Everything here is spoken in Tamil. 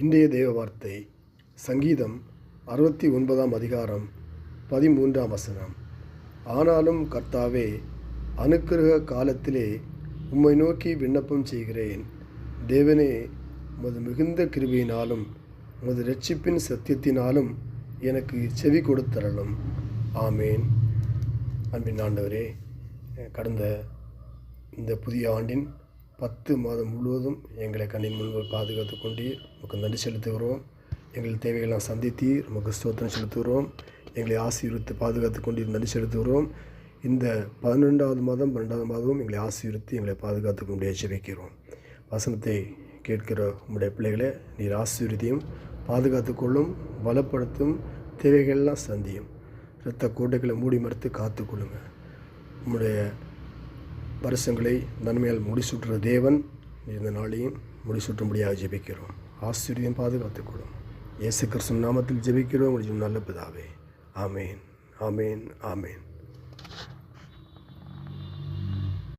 இன்றைய தேவ வார்த்தை சங்கீதம் 69 அதிகாரம் 13 ஆனாலும் கர்த்தாவே, அனுக்கிரக காலத்திலே உம்மை நோக்கி விண்ணப்பம் செய்கிறேன். தேவனே, உமது மிகுந்த கிருபையினாலும் உமது இரட்சிப்பின் சத்தியத்தினாலும் எனக்கு செவி கொடுத்தருளும். ஆமேன். அன்பின் ஆண்டவரே, கடந்த இந்த புதிய ஆண்டின் 10 மாதம் முழுவதும் எங்களை கண்ணின் முன்பு பாதுகாத்து கொண்டீர். உமக்கு நன்றி செலுத்துகிறோம். எங்கள் தேவைகளாம் சந்தித்தீர். உமக்கு ஸ்தோத்திரம் செலுத்துகிறோம். எங்களை ஆசீர்வித்து பாதுகாத்து கொண்டீர். நன்றி செலுத்துகிறோம். இந்த 12வது மாதம் 12வது மாதமும் எங்களை ஆசீர்வித்து எங்களை பாதுகாத்து கொண்டே ஜெபிக்கிறோம். வசனத்தை கேட்கிற உம்முடைய பிள்ளைகளை நீர் ஆசீர்வதியும் பாதுகாத்து கொள்ளும், பலப்படுத்தும், தேவைகள்லாம் சந்தியும். இரத்த கோட்டைகளை மூடி மறுத்து காத்துக்கொள்ளுங்க. உம்முடைய வருஷங்களை நன்மையால் முடிசூட்டுற தேவன் இந்த நாளையும் முடிசூட்டும்படியாக ஜெபிக்கிறோம். ஆசீர்வதியும் பாதுகாத்துக்கொள்ளும். இயேசு கிறிஸ்து நாமத்தில் ஜெபிக்கிறோம். நல்ல பிதாவே. ஆமேன், ஆமேன், ஆமேன்.